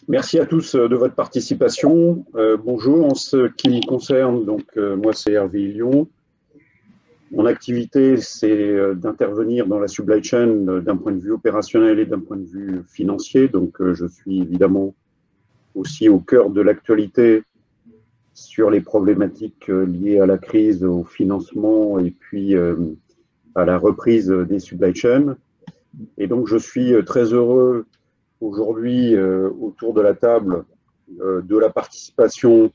Merci à tous de votre participation. Bonjour, en ce qui me concerne, moi c'est Hervé Illion. Mon activité, c'est d'intervenir dans la supply chain d'un point de vue opérationnel et d'un point de vue financier. Donc je suis évidemment aussi au cœur de l'actualité sur les problématiques liées à la crise, au financement et puis à la reprise des supply chains. Et donc je suis très heureux aujourd'hui autour de la table de la participation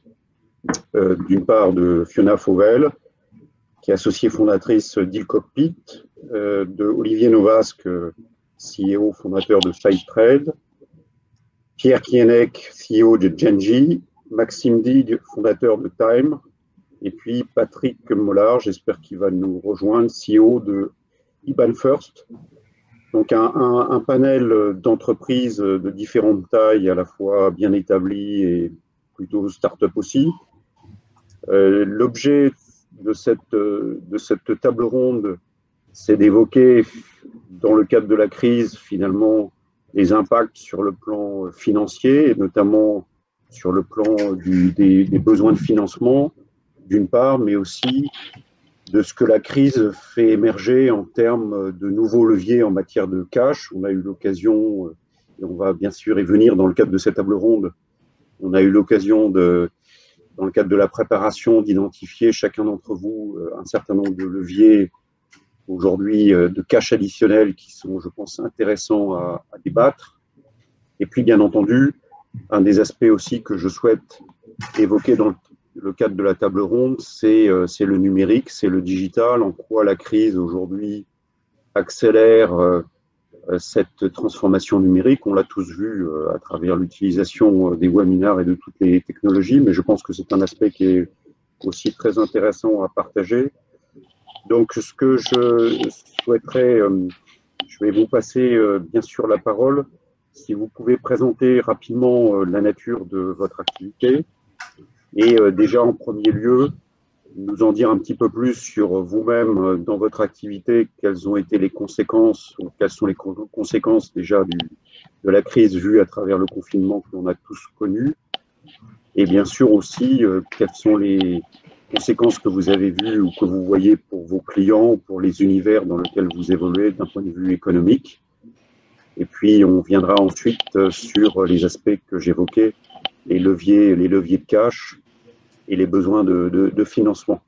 d'une part de Fiona Fauvel, qui est associée fondatrice d'Ilcockpit, de Olivier Novasque, CEO fondateur de SideTrade, Pierre Kiennek, CEO de Genji, Maxime Digue, fondateur de Time, et puis Patrick Mollard, j'espère qu'il va nous rejoindre, CEO de IBAN First. Donc un panel d'entreprises de différentes tailles, à la fois bien établies et plutôt start-up aussi. L'objet de cette table ronde, c'est d'évoquer, dans le cadre de la crise, finalement, les impacts sur le plan financier, et notamment sur le plan des besoins de financement, d'une part, mais aussi de ce que la crise fait émerger en termes de nouveaux leviers en matière de cash. On a eu l'occasion, et on va bien sûr y venir dans le cadre de cette table ronde, on a eu l'occasion dans le cadre de la préparation, d'identifier chacun d'entre vous un certain nombre de leviers aujourd'hui de cash additionnels qui sont, je pense, intéressants à débattre. Et puis, bien entendu, un des aspects aussi que je souhaite évoquer dans le cadre de la table ronde, c'est le numérique, c'est le digital, en quoi la crise aujourd'hui accélère cette transformation numérique. On l'a tous vu à travers l'utilisation des webinars et de toutes les technologies, mais je pense que c'est un aspect qui est aussi très intéressant à partager. Donc, ce que je souhaiterais, je vais vous passer bien sûr la parole. Si vous pouvez présenter rapidement la nature de votre activité et déjà en premier lieu, nous en dire un petit peu plus sur vous-même dans votre activité, quelles ont été les conséquences, ou quelles sont les conséquences déjà de la crise vue à travers le confinement que l'on a tous connu, et bien sûr aussi quelles sont les conséquences que vous avez vues ou que vous voyez pour vos clients ou pour les univers dans lesquels vous évoluez d'un point de vue économique. Et puis on viendra ensuite sur les aspects que j'évoquais, les leviers de cash et les besoins de financement.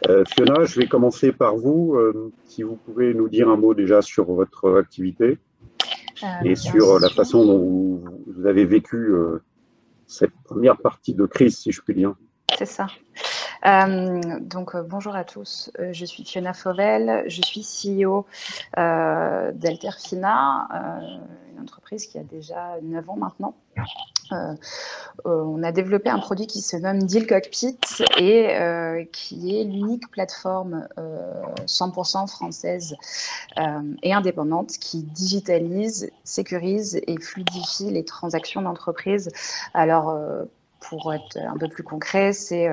Fiona, je vais commencer par vous. Si vous pouvez nous dire un mot déjà sur votre activité et sur la façon dont vous avez vécu cette première partie de crise, si je puis dire. C'est ça. Bonjour à tous, je suis Fiona Fauvel, je suis CEO d'Alterfina, une entreprise qui a déjà 9 ans maintenant. On a développé un produit qui se nomme Dealcockpit et qui est l'unique plateforme 100% française et indépendante qui digitalise, sécurise et fluidifie les transactions d'entreprise. Alors, pour être un peu plus concret, c'est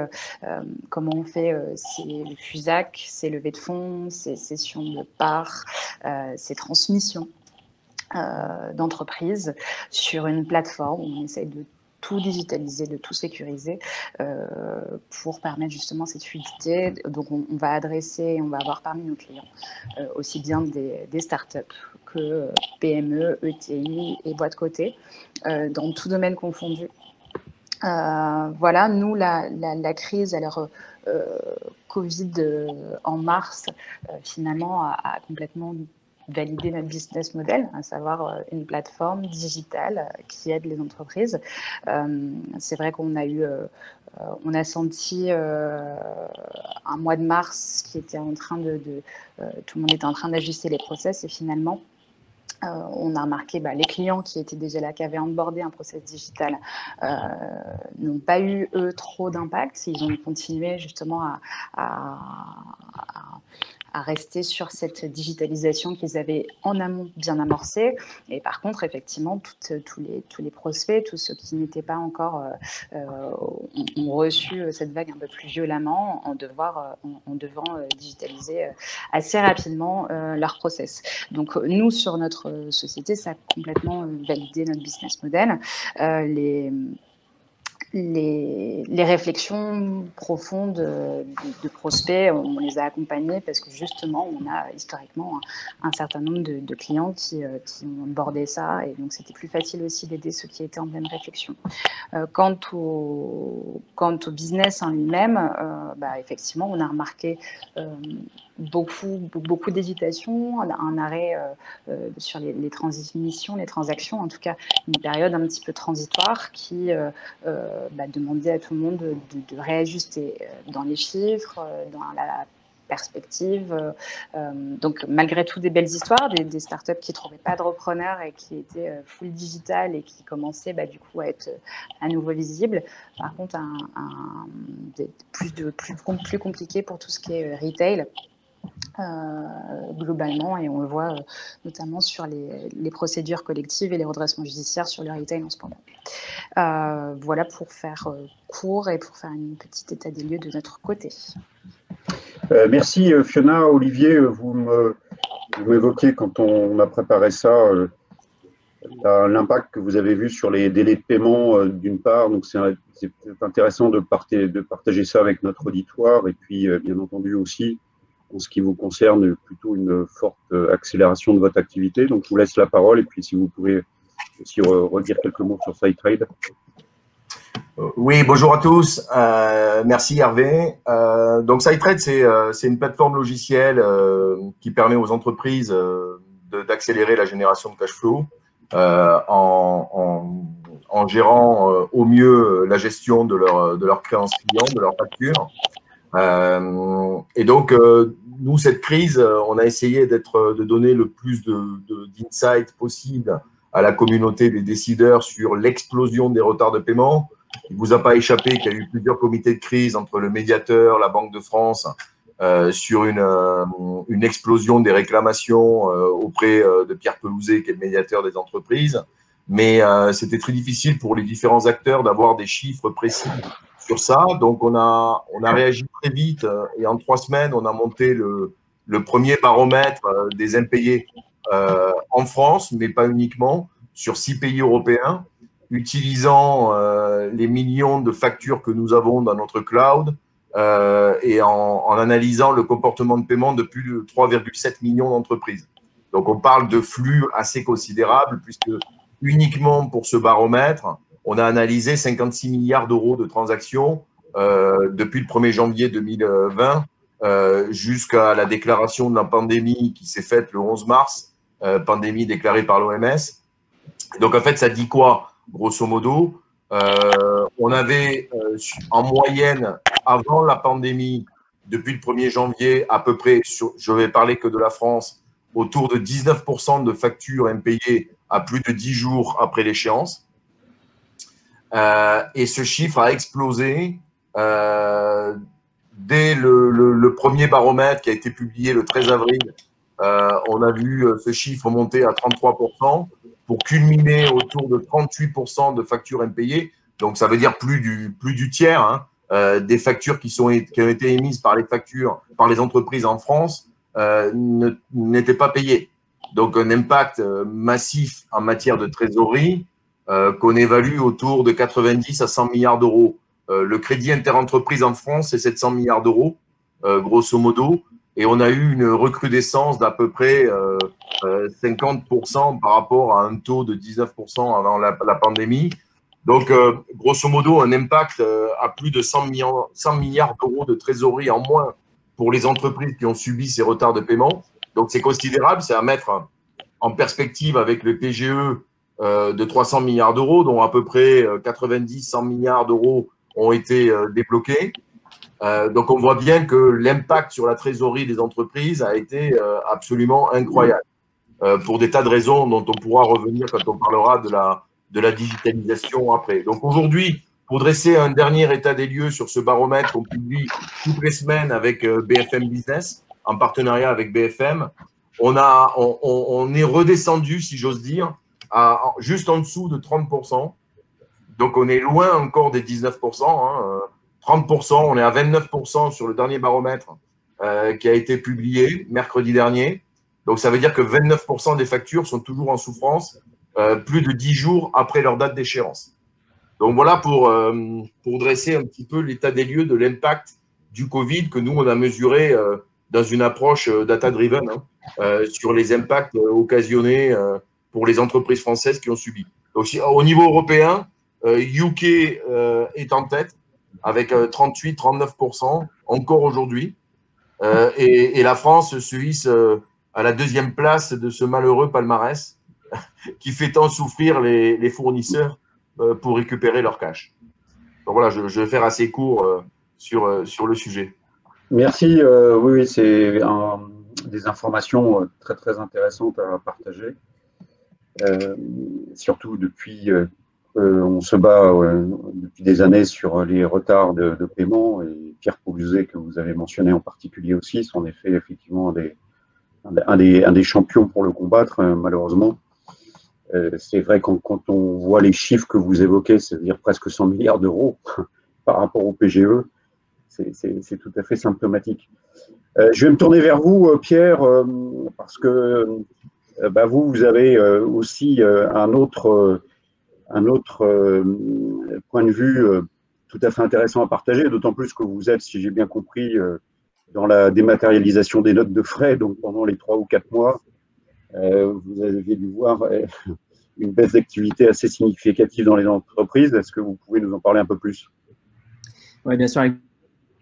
comment on fait c'est le FUSAC, c'est levée de fonds, c'est cession de parts, c'est transmission d'entreprise sur une plateforme où on essaye de tout digitaliser, de tout sécuriser pour permettre justement cette fluidité. Donc on va adresser, on va avoir parmi nos clients aussi bien des startups que PME, ETI et boîtes cotées, dans tout domaine confondu. Voilà, nous, la crise, alors Covid en mars, finalement, a complètement validé notre business model, à savoir une plateforme digitale qui aide les entreprises. C'est vrai qu'on a eu, on a senti un mois de mars qui était en train tout le monde était en train d'ajuster les process et finalement, on a remarqué les clients qui étaient déjà là, qui avaient onboardé un process digital, n'ont pas eu, eux, trop d'impact. Ils ont continué justement à à rester sur cette digitalisation qu'ils avaient en amont bien amorcée. Et par contre, effectivement, tous les prospects, tous ceux qui n'étaient pas encore ont reçu cette vague un peu plus violemment en devant digitaliser assez rapidement leur process. Donc nous, sur notre société, ça a complètement validé notre business model. Les réflexions profondes de prospects, on les a accompagnées parce que justement, on a historiquement un certain nombre de clients qui ont abordé ça, et donc c'était plus facile aussi d'aider ceux qui étaient en pleine réflexion. Quant au business en lui-même, effectivement, on a remarqué beaucoup d'hésitation, un arrêt sur les transmissions, les transactions, en tout cas une période un petit peu transitoire qui demandait à tout le monde de réajuster dans les chiffres, dans la perspective. Donc malgré tout des belles histoires, des startups qui ne trouvaient pas de repreneurs et qui étaient full digital et qui commençaient du coup à être à nouveau visibles. Par contre, plus compliqué pour tout ce qui est retail. Globalement, et on le voit notamment sur les procédures collectives et les redressements judiciaires sur le retail en ce moment. Voilà pour faire court et pour faire une petite état des lieux de notre côté. Merci Fiona. Olivier, vous m'évoquiez quand on a préparé ça l'impact que vous avez vu sur les délais de paiement d'une part, donc c'est intéressant de partager ça avec notre auditoire, et puis bien entendu aussi en ce qui vous concerne, plutôt une forte accélération de votre activité. Donc, je vous laisse la parole, et puis si vous pouvez aussi redire quelques mots sur SideTrade. Oui, bonjour à tous. Merci Hervé. Donc, SideTrade, c'est une plateforme logicielle qui permet aux entreprises d'accélérer la génération de cash flow en gérant au mieux la gestion de leurs créances clients, de leurs factures. Et donc, nous, cette crise, on a essayé de donner le plus d'insight possible à la communauté des décideurs sur l'explosion des retards de paiement. Il ne vous a pas échappé qu'il y a eu plusieurs comités de crise entre le médiateur, la Banque de France, sur une explosion des réclamations auprès de Pierre Pelouzet, qui est le médiateur des entreprises. Mais c'était très difficile pour les différents acteurs d'avoir des chiffres précis sur ça. Donc, on a réagi très vite et en 3 semaines, on a monté le premier baromètre des impayés en France, mais pas uniquement, sur 6 pays européens, utilisant les millions de factures que nous avons dans notre cloud et en analysant le comportement de paiement de plus de 3,7 millions d'entreprises. Donc, on parle de flux assez considérables puisque uniquement pour ce baromètre, on a analysé 56 milliards d'euros de transactions depuis le 1er janvier 2020 jusqu'à la déclaration de la pandémie qui s'est faite le 11 mars, pandémie déclarée par l'OMS. Donc, en fait, ça dit quoi, grosso modo? On avait en moyenne, avant la pandémie, depuis le 1er janvier, à peu près, je vais parler que de la France, autour de 19% de factures impayées à plus de 10 jours après l'échéance. Et ce chiffre a explosé dès le premier baromètre qui a été publié le 13 avril. On a vu ce chiffre monter à 33% pour culminer autour de 38% de factures impayées. Donc, ça veut dire plus du tiers des factures qui ont été émises par les entreprises en France n'étaient pas payées. Donc, un impact massif en matière de trésorerie qu'on évalue autour de 90 à 100 milliards d'euros. Le crédit interentreprise en France, c'est 700 milliards d'euros, grosso modo. Et on a eu une recrudescence d'à peu près 50% par rapport à un taux de 19% avant la pandémie. Donc, grosso modo, un impact à plus de 100 milliards d'euros de trésorerie en moins pour les entreprises qui ont subi ces retards de paiement. Donc, c'est considérable, c'est à mettre en perspective avec le PGE de 300 milliards d'euros, dont à peu près 90-100 milliards d'euros ont été débloqués. Donc, on voit bien que l'impact sur la trésorerie des entreprises a été absolument incroyable pour des tas de raisons dont on pourra revenir quand on parlera de la digitalisation après. Donc, aujourd'hui, pour dresser un dernier état des lieux sur ce baromètre qu'on publie toutes les semaines avec BFM Business, en partenariat avec BFM, on est redescendu, si j'ose dire, à juste en dessous de 30%. Donc, on est loin encore des 19%. 30%, on est à 29% sur le dernier baromètre qui a été publié mercredi dernier. Donc, ça veut dire que 29% des factures sont toujours en souffrance plus de 10 jours après leur date d'échéance. Donc, voilà pour dresser un petit peu l'état des lieux de l'impact du Covid que nous, on a mesuré dans une approche data-driven sur les impacts occasionnés pour les entreprises françaises qui ont subi. Donc, au niveau européen, UK est en tête avec 38-39% encore aujourd'hui. Et la France se hisse à la deuxième place de ce malheureux palmarès qui fait tant souffrir les fournisseurs pour récupérer leur cash. Donc voilà, je vais faire assez court sur le sujet. Merci. Oui, c'est des informations très, très intéressantes à partager. Surtout depuis on se bat depuis des années sur les retards de paiement, et Pierre Pauluzet, que vous avez mentionné en particulier aussi, sont en effet effectivement un des champions pour le combattre, malheureusement. C'est vrai quand on voit les chiffres que vous évoquez, c'est-à-dire presque 100 milliards d'euros par rapport au PGE, c'est tout à fait symptomatique. Je vais me tourner vers vous, Pierre, parce que vous avez aussi un autre point de vue tout à fait intéressant à partager, d'autant plus que vous êtes, si j'ai bien compris, dans la dématérialisation des notes de frais. Donc pendant les 3 ou 4 mois, vous avez dû voir une baisse d'activité assez significative dans les entreprises. Est-ce que vous pouvez nous en parler un peu plus? Oui, bien sûr.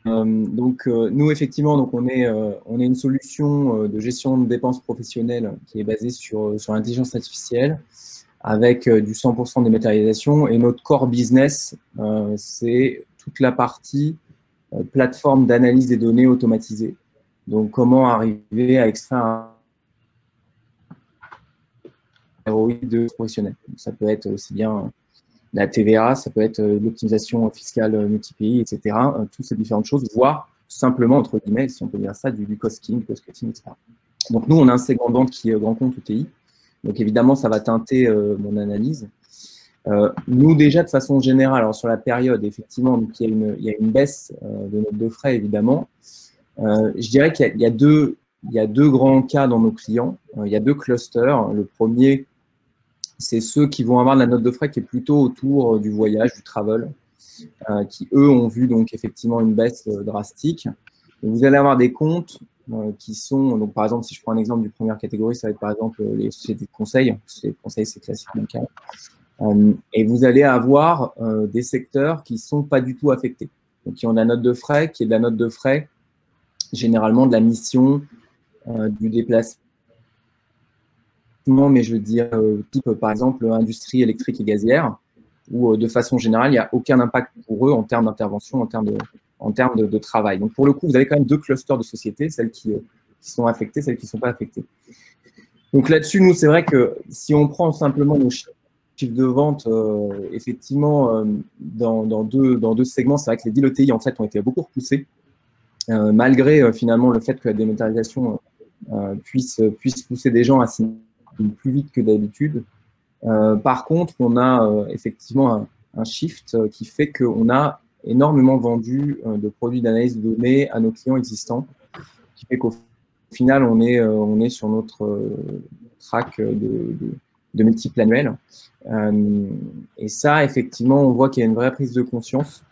Nous, effectivement, on est une solution de gestion de dépenses professionnelles qui est basée sur l'intelligence artificielle, avec du 100% de dématérialisation. Et notre core business, c'est toute la partie plateforme d'analyse des données automatisées. Donc, comment arriver à extraire un ROI de professionnel. Ça peut être aussi bien la TVA, ça peut être l'optimisation fiscale multi-pays, etc. Toutes ces différentes choses, voire simplement, entre guillemets, si on peut dire ça, du cost-cutting, etc. Donc, nous, on a un segment de vente qui est grand compte UTI. Donc, évidemment, ça va teinter mon analyse. Nous, déjà, de façon générale, alors sur la période, effectivement, donc, il y a une baisse de notes de frais, évidemment. Je dirais qu'il y a deux grands cas dans nos clients. Il y a 2 clusters. Le premier, c'est ceux qui vont avoir de la note de frais qui est plutôt autour du voyage, du travel, qui, eux, ont vu donc effectivement une baisse drastique. Et vous allez avoir des comptes qui sont, donc par exemple, si je prends un exemple du première catégorie, ça va être par exemple les sociétés de conseil. Les sociétés de conseil, c'est classique dans le cas. Et vous allez avoir des secteurs qui ne sont pas du tout affectés. Donc, qui ont de la note de frais, qui est de la note de frais généralement de la mission, du déplacement, mais je veux dire type par exemple industrie électrique et gazière, où de façon générale, il n'y a aucun impact pour eux en termes d'intervention, en termes de travail. Donc pour le coup, vous avez quand même 2 clusters de sociétés, celles qui sont affectées, celles qui ne sont pas affectées. Donc là-dessus, nous, c'est vrai que si on prend simplement nos chiffres de vente, effectivement, dans deux segments, c'est vrai que les deals ETI en fait ont été beaucoup repoussés. Malgré finalement le fait que la dématérialisation puisse pousser des gens à signer plus vite que d'habitude. Par contre, on a effectivement un shift qui fait qu'on a énormément vendu de produits d'analyse de données à nos clients existants, qui fait qu'au final, on est sur notre track de multiples annuels. Et ça, effectivement, on voit qu'il y a une vraie prise de conscience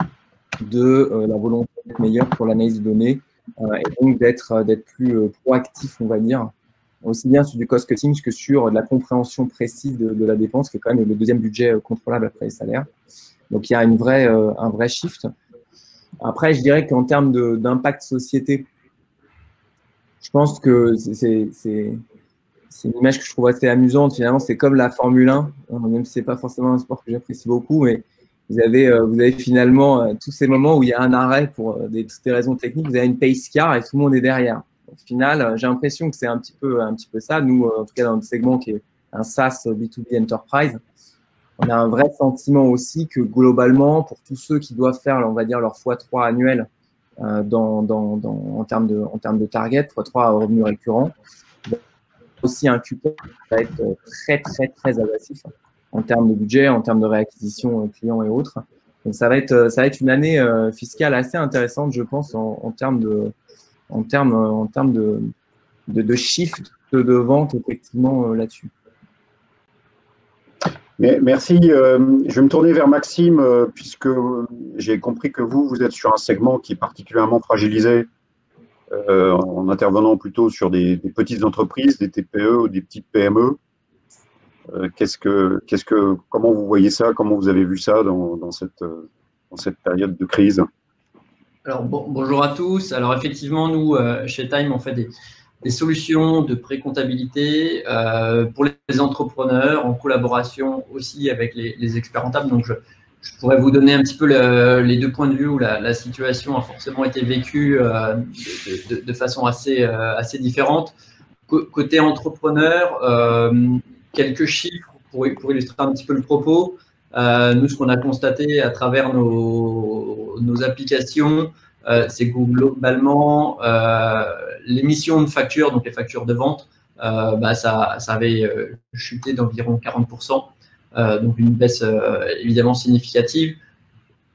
de la volonté d'être meilleure pour l'analyse de données et donc d'être plus proactif, on va dire, aussi bien sur du cost-cutting que sur de la compréhension précise de la dépense, qui est quand même le deuxième budget contrôlable après les salaires. Donc, il y a un vrai shift. Après, je dirais qu'en termes d'impact société, je pense que c'est une image que je trouve assez amusante. Finalement, c'est comme la Formule 1, même si ce n'est pas forcément un sport que j'apprécie beaucoup, mais vous avez finalement tous ces moments où il y a un arrêt pour toutes des raisons techniques. Vous avez une pace car et tout le monde est derrière. Au final, j'ai l'impression que c'est un petit peu ça. Nous, en tout cas, dans notre segment qui est un SaaS B2B Enterprise, on a un vrai sentiment aussi que globalement, pour tous ceux qui doivent faire, on va dire, leur x3 annuel en termes de target, x3 revenus récurrents. Aussi un coupon qui va être très agressif en termes de budget, en termes de réacquisition clients et autres. Donc ça va être une année fiscale assez intéressante, je pense, en termes de shift de vente effectivement là-dessus. Merci. Je vais me tourner vers Maxime, puisque j'ai compris que vous êtes sur un segment qui est particulièrement fragilisé, en intervenant plutôt sur des petites entreprises, des TPE ou des petites PME. Comment vous voyez ça? Comment vous avez vu ça dans cette période de crise? Alors, bonjour à tous. Alors, effectivement, nous, chez Time, on fait des solutions de pré-comptabilité pour les entrepreneurs en collaboration aussi avec les experts comptables. Donc, je pourrais vous donner un petit peu les deux points de vue où la situation a forcément été vécue de façon assez différente. Côté entrepreneur, quelques chiffres pour illustrer un petit peu le propos. Nous, ce qu'on a constaté à travers nos applications, c'est que globalement, l'émission de factures, donc les factures de vente, ça avait chuté d'environ 40%, donc une baisse évidemment significative.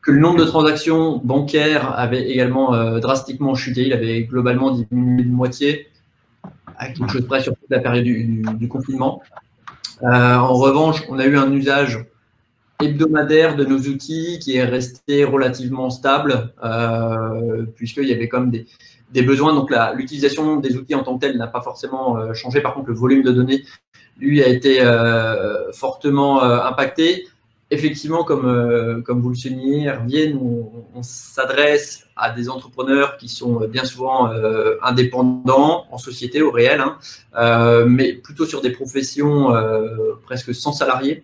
Que le nombre de transactions bancaires avait également drastiquement chuté, il avait globalement diminué de moitié, à quelque chose près sur toute la période du confinement. En revanche, on a eu un usage hebdomadaire de nos outils qui est resté relativement stable, puisqu'il y avait quand même des besoins. Donc, l'utilisation des outils en tant que tel n'a pas forcément changé. Par contre, le volume de données, lui, a été fortement impacté. Effectivement, comme vous le soulignez, Hervé, on s'adresse à des entrepreneurs qui sont bien souvent indépendants, en société, au réel, mais plutôt sur des professions presque sans salariés.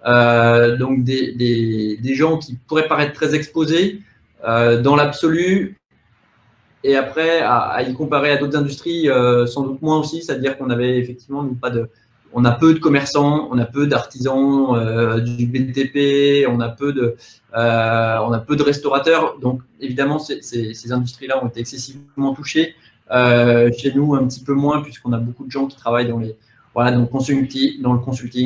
Donc des gens qui pourraient paraître très exposés dans l'absolu, et après à y comparer à d'autres industries sans doute moins aussi, c'est-à-dire qu'on avait effectivement on a peu de commerçants, on a peu d'artisans du BTP, on a peu de restaurateurs. Donc évidemment ces industries-là ont été excessivement touchées. Chez nous un petit peu moins, puisqu'on a beaucoup de gens qui travaillent dans le consulting,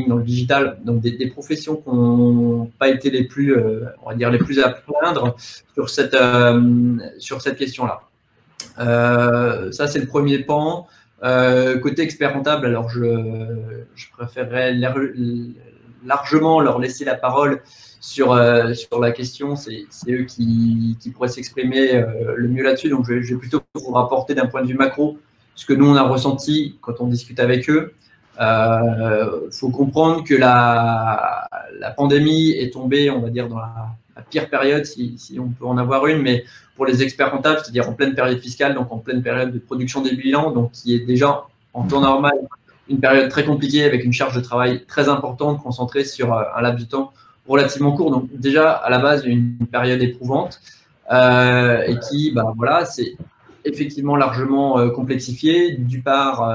dans le digital, donc des professions qui n'ont pas été les plus, on va dire, les plus à plaindre sur cette question-là. Ça, c'est le premier pan. Côté expert comptable, alors je préférerais largement leur laisser la parole sur la question. C'est eux qui pourraient s'exprimer le mieux là-dessus. Donc, je vais plutôt vous rapporter d'un point de vue macro ce que nous, on a ressenti quand on discute avec eux. Faut comprendre que la pandémie est tombée, on va dire, dans la pire période, si on peut en avoir une, mais pour les experts comptables, c'est-à-dire en pleine période fiscale, donc en pleine période de production des bilans, donc qui est déjà en temps normal une période très compliquée avec une charge de travail très importante concentrée sur un laps de temps relativement court. Donc déjà à la base une période éprouvante et qui, c'est effectivement largement complexifié de par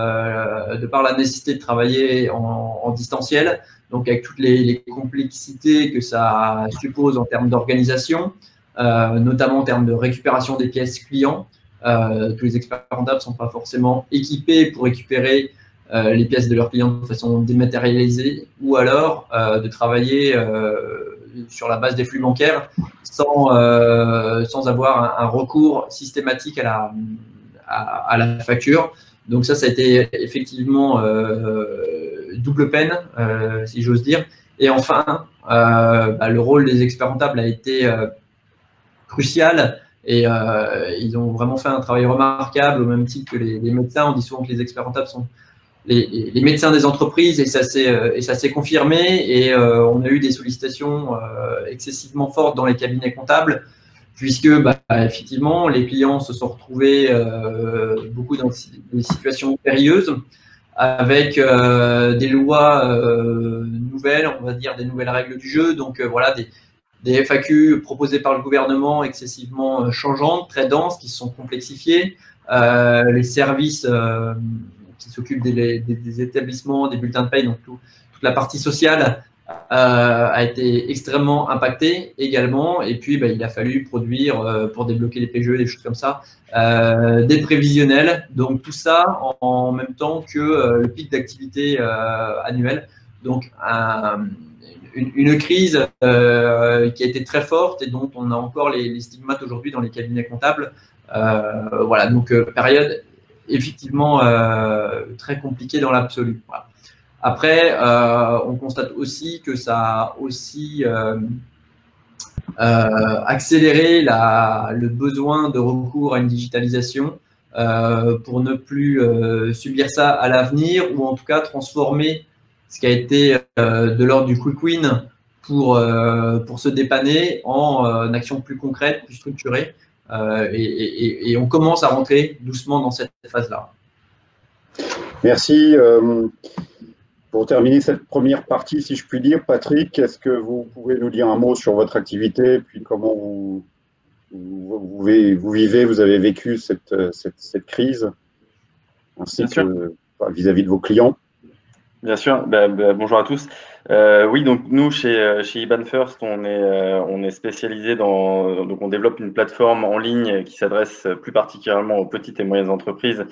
la nécessité de travailler en distanciel, donc avec toutes les complexités que ça suppose en termes d'organisation, notamment en termes de récupération des pièces clients. Tous les experts comptables ne sont pas forcément équipés pour récupérer les pièces de leurs clients de façon dématérialisée, ou alors de travailler sur la base des flux bancaires sans avoir un recours systématique à la facture. Donc ça a été effectivement double peine, si j'ose dire. Et enfin, le rôle des experts comptables a été crucial, et ils ont vraiment fait un travail remarquable, au même titre que les médecins. On dit souvent que les experts comptables sont les médecins des entreprises, et ça s'est confirmé, et on a eu des sollicitations excessivement fortes dans les cabinets comptables, puisque effectivement les clients se sont retrouvés beaucoup dans des situations périlleuses, avec des lois nouvelles, on va dire des nouvelles règles du jeu, donc des FAQ proposées par le gouvernement excessivement changeantes, très denses, qui se sont complexifiées, les services qui s'occupent des établissements, des bulletins de paie, donc toute la partie sociale a été extrêmement impacté également. Et puis, il a fallu produire, pour débloquer les PGE, des choses comme ça, des prévisionnels. Donc, tout ça en même temps que le pic d'activité annuel. Donc, une crise qui a été très forte et dont on a encore les stigmates aujourd'hui dans les cabinets comptables. Voilà, donc période effectivement très compliquée dans l'absolu. Voilà. Après, on constate aussi que ça a aussi accéléré le besoin de recours à une digitalisation pour ne plus subir ça à l'avenir, ou en tout cas transformer ce qui a été de l'ordre du quick win pour se dépanner en action plus concrète, plus structurée. Et on commence à rentrer doucement dans cette phase-là. Merci. Pour terminer cette première partie, si je puis dire, Patrick, est-ce que vous pouvez nous dire un mot sur votre activité, puis comment vous vivez, vous avez vécu cette crise, ainsi que vis-à-vis de vos clients? Bien sûr. Bonjour à tous. Oui, donc nous, chez IBAN First, on est spécialisé donc on développe une plateforme en ligne qui s'adresse plus particulièrement aux petites et moyennes entreprises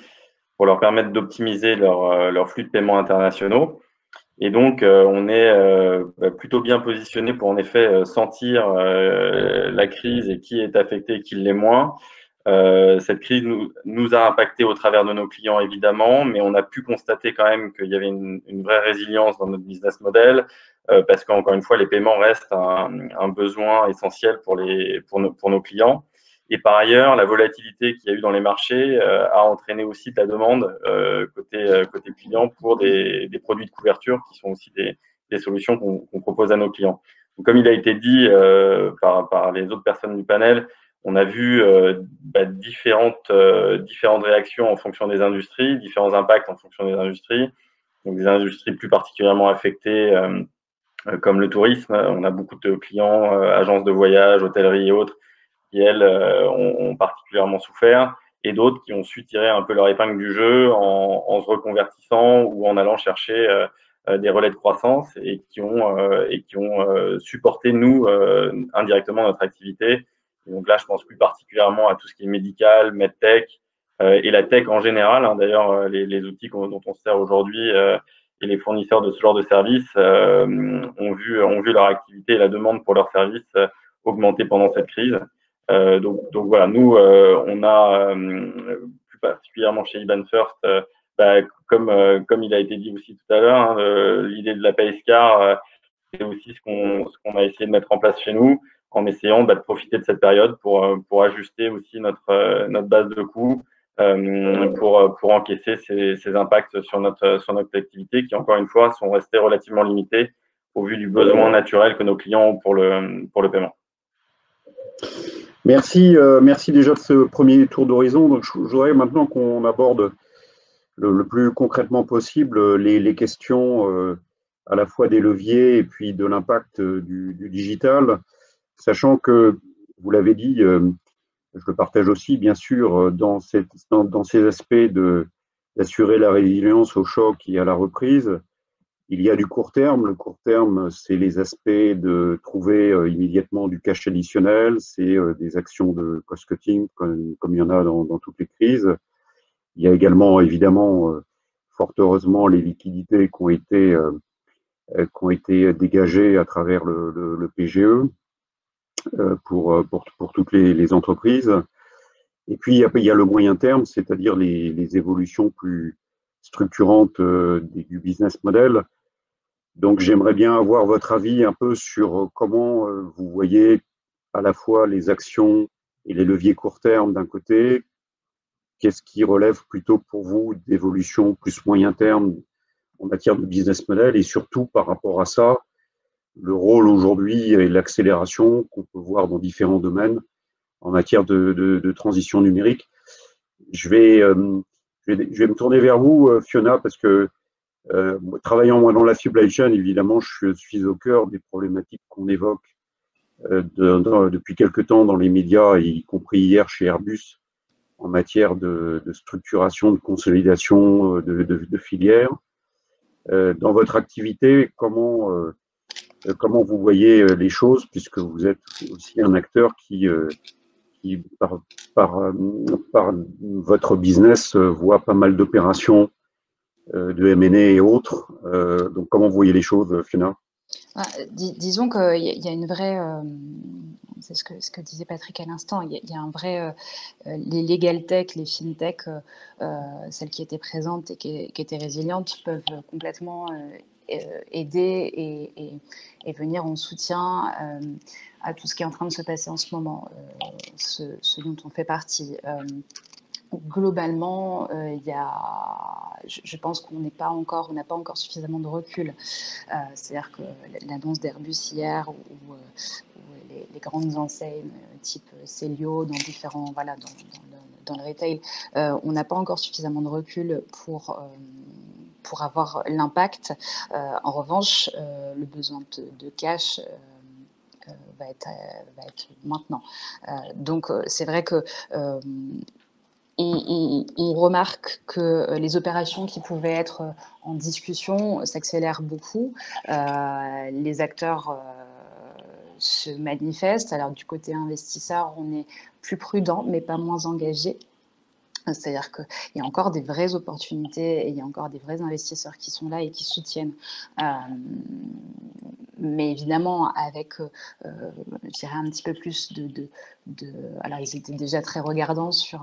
pour leur permettre d'optimiser leur flux de paiements internationaux. Et donc, on est plutôt bien positionné pour en effet sentir la crise et qui est affecté et qui l'est moins. Cette crise nous a impacté au travers de nos clients, évidemment, mais on a pu constater quand même qu'il y avait une vraie résilience dans notre business model, parce qu'encore une fois, les paiements restent un besoin essentiel pour nos clients. Et par ailleurs, la volatilité qu'il y a eu dans les marchés a entraîné aussi de la demande côté client pour des produits de couverture qui sont aussi des solutions qu'on propose à nos clients. Donc, comme il a été dit par les autres personnes du panel, on a vu différentes réactions en fonction des industries, différents impacts en fonction des industries. Donc, des industries plus particulièrement affectées comme le tourisme. On a beaucoup de clients, agences de voyage, hôtellerie et autres, qui, elles, ont particulièrement souffert, et d'autres qui ont su tirer un peu leur épingle du jeu en se reconvertissant ou en allant chercher des relais de croissance et qui ont supporté, nous, indirectement notre activité. Et donc là, je pense plus particulièrement à tout ce qui est médical, medtech et la tech en général. D'ailleurs, les outils dont on se sert aujourd'hui et les fournisseurs de ce genre de services ont vu leur activité et la demande pour leurs services augmenter pendant cette crise. Donc voilà, nous, on a plus particulièrement chez IBAN First, comme il a été dit aussi tout à l'heure, l'idée de la PayScar, c'est aussi ce qu'on a essayé de mettre en place chez nous, en essayant de profiter de cette période pour ajuster aussi notre base de coûts, pour encaisser ces impacts sur notre activité, qui encore une fois sont restés relativement limités au vu du besoin naturel que nos clients ont pour le paiement. Merci déjà de ce premier tour d'horizon. Donc, je voudrais maintenant qu'on aborde le plus concrètement possible les questions à la fois des leviers et puis de l'impact du digital, sachant que, vous l'avez dit, je le partage aussi, bien sûr, dans ces aspects d'assurer la résilience au choc et à la reprise. Il y a du court terme. Le court terme, c'est les aspects de trouver immédiatement du cash additionnel, c'est des actions de cost-cutting, comme il y en a dans toutes les crises. Il y a également, évidemment, fort heureusement, les liquidités qui ont été dégagées à travers le PGE pour toutes les entreprises. Et puis, il y a le moyen terme, c'est-à-dire les évolutions plus structurantes du business model. Donc, j'aimerais bien avoir votre avis un peu sur comment vous voyez à la fois les actions et les leviers court terme d'un côté. Qu'est-ce qui relève plutôt pour vous d'évolution plus moyen terme en matière de business model, et surtout par rapport à ça, le rôle aujourd'hui et l'accélération qu'on peut voir dans différents domaines en matière de transition numérique. Je vais me tourner vers vous, Fiona, parce que travaillant moi dans la supply chain, évidemment, je suis au cœur des problématiques qu'on évoque depuis quelque temps dans les médias, y compris hier chez Airbus, en matière de structuration, de consolidation de filières. Dans votre activité, comment comment vous voyez les choses, puisque vous êtes aussi un acteur qui par votre business, voit pas mal d'opérations de M&A et autres. Donc, comment vous voyez les choses, Fiona? Disons qu'il y a une vraie, c'est ce que disait Patrick à l'instant, il y a un vrai, les legal tech, les fintech, celles qui étaient présentes et qui étaient résilientes, peuvent complètement aider et venir en soutien à tout ce qui est en train de se passer en ce moment, ce dont on fait partie. Globalement, je pense qu'on n'a pas encore suffisamment de recul. C'est-à-dire que l'annonce d'Airbus hier ou les grandes enseignes type Célio dans différents, voilà, dans le retail, on n'a pas encore suffisamment de recul pour avoir l'impact. En revanche, le besoin de cash va être maintenant. Donc, c'est vrai que on remarque que les opérations qui pouvaient être en discussion s'accélèrent beaucoup. Les acteurs se manifestent. Alors, du côté investisseur, on est plus prudent, mais pas moins engagé. C'est-à-dire qu'il y a encore des vraies opportunités et il y a encore des vrais investisseurs qui sont là et qui soutiennent. Mais évidemment, avec, je dirais, un petit peu plus alors, ils étaient déjà très regardants sur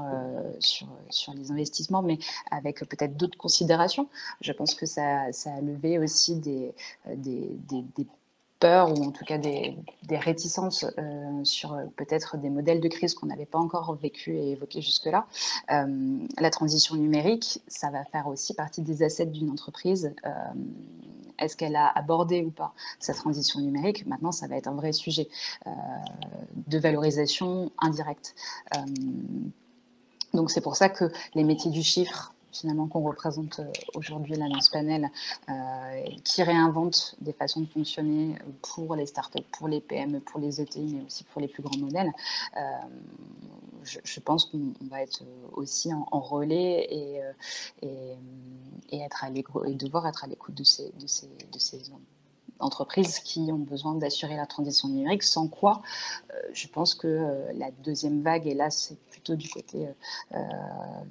les investissements, mais avec peut-être d'autres considérations. Je pense que ça a levé aussi des peurs ou en tout cas des réticences sur peut-être des modèles de crise qu'on n'avait pas encore vécu et évoqués jusque-là. La transition numérique, ça va faire aussi partie des assets d'une entreprise. Est-ce qu'elle a abordé ou pas sa transition numérique? Maintenant, ça va être un vrai sujet de valorisation indirecte. Donc, c'est pour ça que les métiers du chiffre, finalement, qu'on représente aujourd'hui là dans ce panel, qui réinventent des façons de fonctionner pour les startups, pour les PME, pour les ETI, mais aussi pour les plus grands modèles. Je pense qu'on va être aussi en relais et devoir être à l'écoute de ces entreprises qui ont besoin d'assurer la transition numérique, sans quoi je pense que la deuxième vague, et là c'est plutôt du côté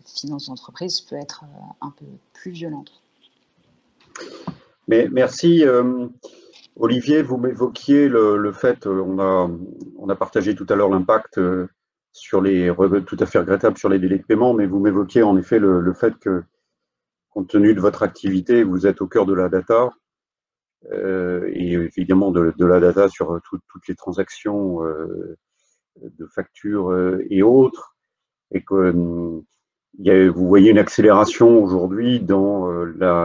finance d'entreprise, peut être un peu plus violente. Mais merci. Olivier, vous m'évoquiez le fait, on a partagé tout à l'heure l'impact sur tout à fait regrettable sur les délais de paiement, mais vous m'évoquiez en effet le fait que, compte tenu de votre activité, vous êtes au cœur de la data, et évidemment de la data sur toutes les transactions de factures et autres, et que vous voyez une accélération aujourd'hui dans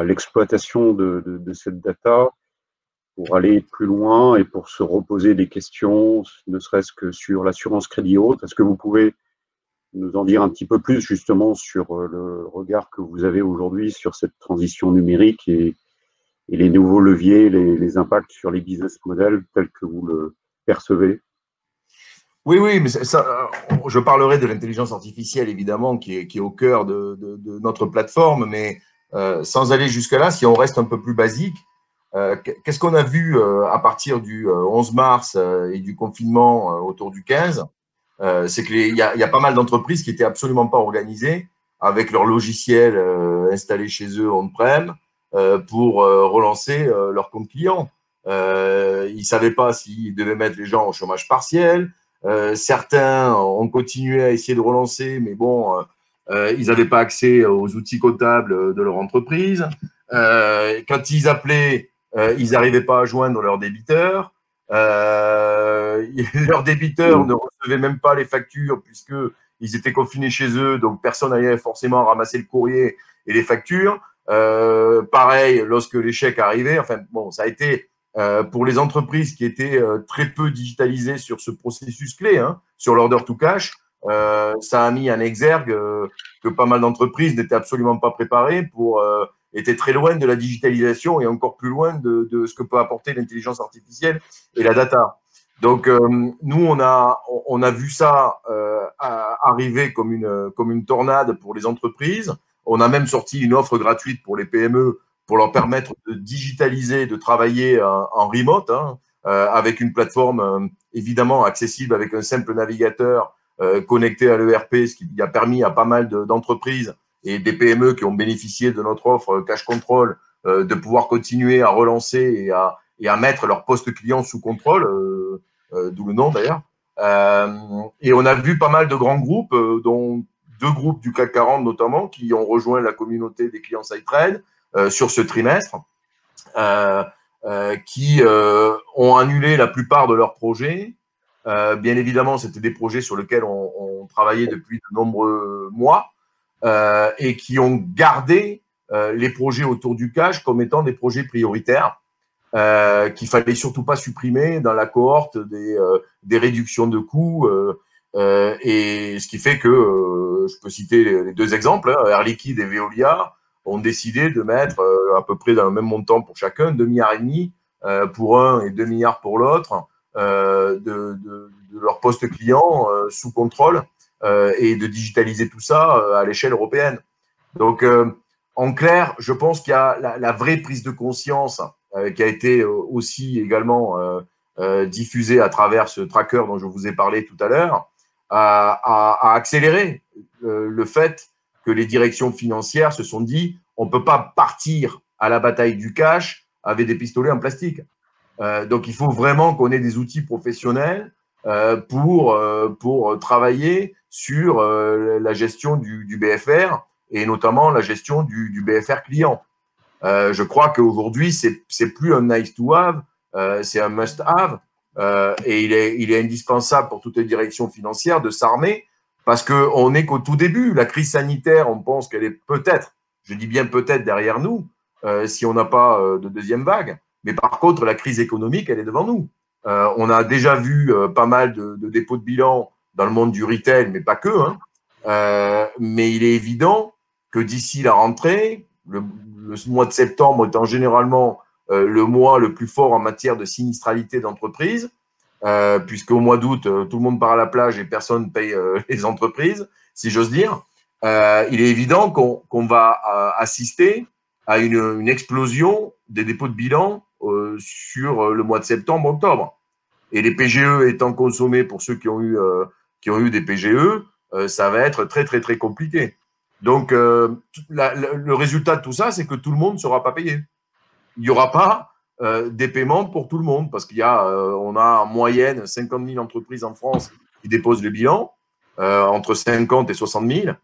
l'exploitation de cette data pour aller plus loin et pour se reposer des questions, ne serait-ce que sur l'assurance crédit haute. Est-ce que vous pouvez nous en dire un petit peu plus justement sur le regard que vous avez aujourd'hui sur cette transition numérique et les nouveaux leviers, les impacts sur les business models tels que vous le percevez? Oui, mais ça, je parlerai de l'intelligence artificielle, évidemment, qui est au cœur de notre plateforme, mais sans aller jusque-là, si on reste un peu plus basique, qu'est-ce qu'on a vu à partir du 11 mars et du confinement autour du 15? C'est qu'il y a pas mal d'entreprises qui n'étaient absolument pas organisées avec leur logiciel installé chez eux on-prem pour relancer leur compte client. Ils ne savaient pas s'ils devaient mettre les gens au chômage partiel. Certains ont continué à essayer de relancer, mais bon, ils n'avaient pas accès aux outils comptables de leur entreprise. Quand ils appelaient, ils n'arrivaient pas à joindre leurs débiteurs. Leurs débiteurs ne recevaient même pas les factures puisqu'ils étaient confinés chez eux, donc personne n'allait forcément ramasser le courrier et les factures. Pareil, lorsque les chèques arrivaient, enfin bon, ça a été pour les entreprises qui étaient très peu digitalisées sur ce processus clé, hein, sur l'order to cash, ça a mis en exergue que pas mal d'entreprises n'étaient absolument pas préparées étaient très loin de la digitalisation et encore plus loin de ce que peut apporter l'intelligence artificielle et la data. Donc, nous, on a vu ça arriver comme une tornade pour les entreprises. On a même sorti une offre gratuite pour les PME pour leur permettre de digitaliser, de travailler en remote, hein, avec une plateforme évidemment accessible avec un simple navigateur connecté à l'ERP, ce qui a permis à pas mal d'entreprises et des PME qui ont bénéficié de notre offre Cash Control de pouvoir continuer à relancer et à mettre leur poste client sous contrôle, d'où le nom d'ailleurs. Et on a vu pas mal de grands groupes, dont 2 groupes du CAC 40 notamment, qui ont rejoint la communauté des clients SideTrade sur ce trimestre, qui ont annulé la plupart de leurs projets. Bien évidemment, c'était des projets sur lesquels on travaillait depuis de nombreux mois et qui ont gardé les projets autour du cash comme étant des projets prioritaires qu'il fallait surtout pas supprimer dans la cohorte des réductions de coûts. Et ce qui fait que, je peux citer les 2 exemples, hein, Air Liquide et Veolia ont décidé de mettre à peu près dans le même montant pour chacun, 2,5 milliards pour un et 2 milliards pour l'autre, de leur poste client sous contrôle et de digitaliser tout ça à l'échelle européenne. Donc, en clair, je pense qu'il y a la vraie prise de conscience qui a été aussi également diffusée à travers ce tracker dont je vous ai parlé tout à l'heure, à accélérer le fait que les directions financières se sont dit on ne peut pas partir à la bataille du cash avec des pistolets en plastique. Donc, il faut vraiment qu'on ait des outils professionnels pour travailler sur la gestion du BFR et notamment la gestion du BFR client. Je crois qu'aujourd'hui, c'est plus un nice to have, c'est un must have. Et il est indispensable pour toutes les directions financières de s'armer parce qu'on n'est qu'au tout début. La crise sanitaire, on pense qu'elle est peut-être, je dis bien peut-être derrière nous, si on n'a pas de deuxième vague. Mais par contre, la crise économique, elle est devant nous. On a déjà vu pas mal de dépôts de bilan dans le monde du retail, mais pas que. Mais il est évident que d'ici la rentrée, le mois de septembre étant généralement le mois le plus fort en matière de sinistralité d'entreprise, puisqu'au mois d'août, tout le monde part à la plage et personne ne paye les entreprises, si j'ose dire. Il est évident qu'on va assister à une explosion des dépôts de bilan sur le mois de septembre-octobre. Et les PGE étant consommés pour ceux qui ont eu des PGE, ça va être très, très, très compliqué. Donc, le résultat de tout ça, c'est que tout le monde ne sera pas payé. Il n'y aura pas des paiements pour tout le monde parce on a en moyenne 50 000 entreprises en France qui déposent le bilan, entre 50 et 60 000.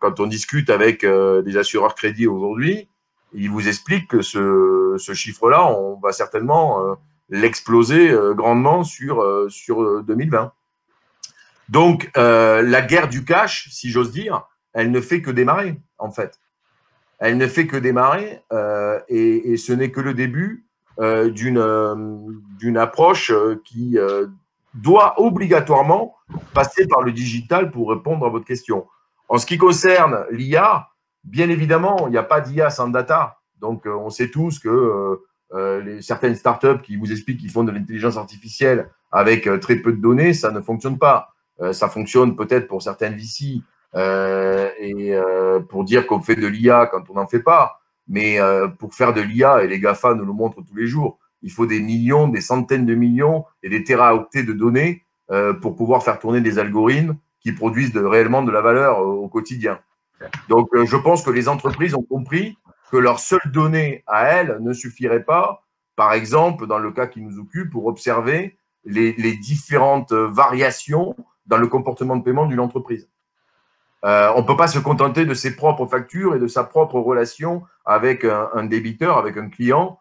Quand on discute avec des assureurs crédits aujourd'hui, ils vous expliquent que ce chiffre-là, on va certainement l'exploser grandement sur 2020. Donc, la guerre du cash, si j'ose dire, elle ne fait que démarrer, en fait. Elle ne fait que démarrer et ce n'est que le début d'une approche qui doit obligatoirement passer par le digital pour répondre à votre question. En ce qui concerne l'IA, bien évidemment, il n'y a pas d'IA sans data. Donc, on sait tous que certaines startups qui vous expliquent qu'ils font de l'intelligence artificielle avec très peu de données, ça ne fonctionne pas. Ça fonctionne peut-être pour certaines VC pour dire qu'on fait de l'IA quand on n'en fait pas. Mais pour faire de l'IA, et les GAFA nous le montrent tous les jours, il faut des millions, des centaines de millions et des téraoctets de données pour pouvoir faire tourner des algorithmes qui produisent réellement de la valeur au quotidien. Donc, je pense que les entreprises ont compris que leurs seules données à elles ne suffiraient pas, par exemple, dans le cas qui nous occupe, pour observer les différentes variations dans le comportement de paiement d'une entreprise. On ne peut pas se contenter de ses propres factures et de sa propre relation avec un débiteur, avec un client,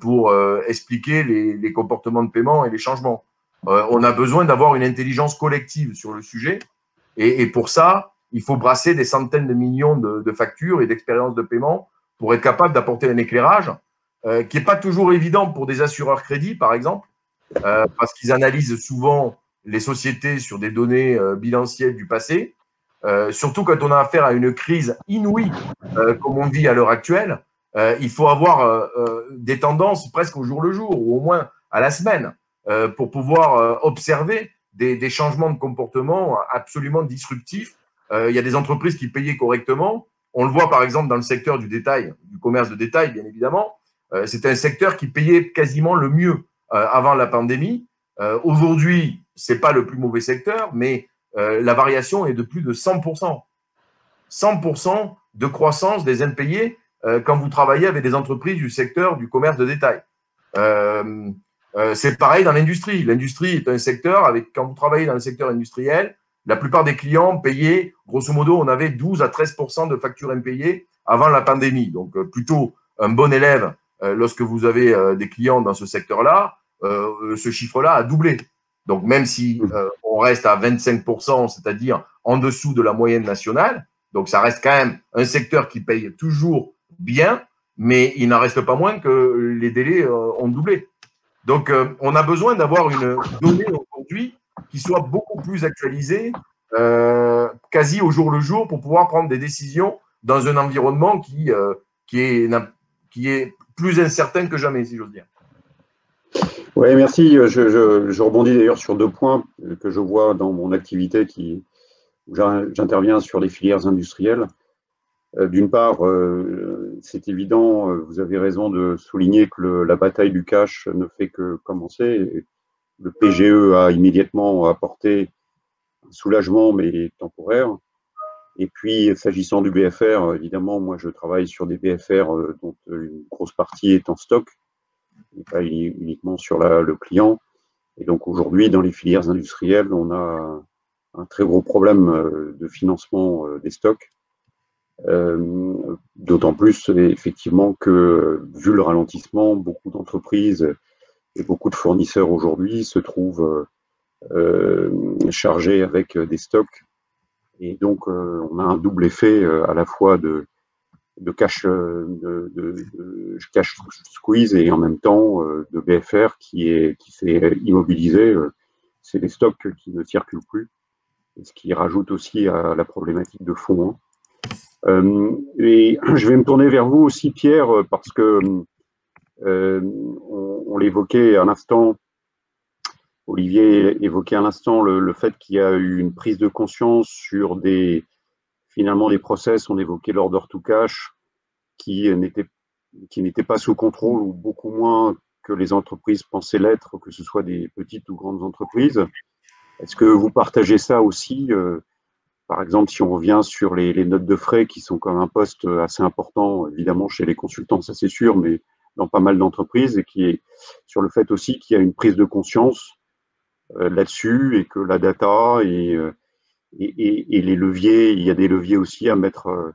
pour expliquer les comportements de paiement et les changements. On a besoin d'avoir une intelligence collective sur le sujet et pour ça, il faut brasser des centaines de millions de factures et d'expériences de paiement pour être capable d'apporter un éclairage qui n'est pas toujours évident pour des assureurs crédits, par exemple, parce qu'ils analysent souvent les sociétés sur des données bilancielles du passé, surtout quand on a affaire à une crise inouïe comme on vit à l'heure actuelle. Il faut avoir des tendances presque au jour le jour ou au moins à la semaine pour pouvoir observer des changements de comportement absolument disruptifs. Il y a des entreprises qui payaient correctement. On le voit par exemple dans le secteur du détail, du commerce de détail, bien évidemment. c'était un secteur qui payait quasiment le mieux avant la pandémie. Aujourd'hui, ce n'est pas le plus mauvais secteur, mais la variation est de plus de 100%. 100% de croissance des impayés quand vous travaillez avec des entreprises du secteur du commerce de détail. C'est pareil dans l'industrie. L'industrie est un secteur, quand vous travaillez dans le secteur industriel, la plupart des clients payaient, grosso modo, on avait 12 à 13% de factures impayées avant la pandémie. Donc, plutôt un bon élève lorsque vous avez des clients dans ce secteur-là, ce chiffre-là a doublé. Donc, même si on reste à 25%, c'est-à-dire en dessous de la moyenne nationale, donc ça reste quand même un secteur qui paye toujours bien, mais il n'en reste pas moins que les délais ont doublé. Donc, on a besoin d'avoir une donnée aujourd'hui qui soit beaucoup plus actualisée, quasi au jour le jour, pour pouvoir prendre des décisions dans un environnement qui est plus incertain que jamais, si j'ose dire. Oui, merci. Je rebondis d'ailleurs sur 2 points que je vois dans mon activité où j'interviens sur les filières industrielles. D'une part, c'est évident, vous avez raison de souligner que la bataille du cash ne fait que commencer. Le PGE a immédiatement apporté un soulagement, mais temporaire. Et puis, s'agissant du BFR, évidemment, moi, je travaille sur des BFR dont une grosse partie est en stock, et pas uniquement sur le client. Et donc, aujourd'hui, dans les filières industrielles, on a un très gros problème de financement des stocks. D'autant plus, effectivement, que, vu le ralentissement, beaucoup d'entreprises et beaucoup de fournisseurs aujourd'hui se trouvent chargés avec des stocks. Et donc, on a un double effet à la fois de cash squeeze et en même temps de BFR qui s'est immobilisé. C'est les stocks qui ne circulent plus, ce qui rajoute aussi à la problématique de fond. Et je vais me tourner vers vous aussi, Pierre, parce que on l'évoquait à l'instant, Olivier évoquait à l'instant le fait qu'il y a eu une prise de conscience sur finalement des process, on évoquait l'order to cash, qui n'étaient pas sous contrôle ou beaucoup moins que les entreprises pensaient l'être, que ce soit des petites ou grandes entreprises. Est-ce que vous partagez ça aussi par exemple, si on revient sur les notes de frais qui sont comme un poste assez important, évidemment chez les consultants, ça c'est sûr, mais dans pas mal d'entreprises, et qui est sur le fait aussi qu'il y a une prise de conscience là-dessus et que la data et les leviers, il y a des leviers aussi à mettre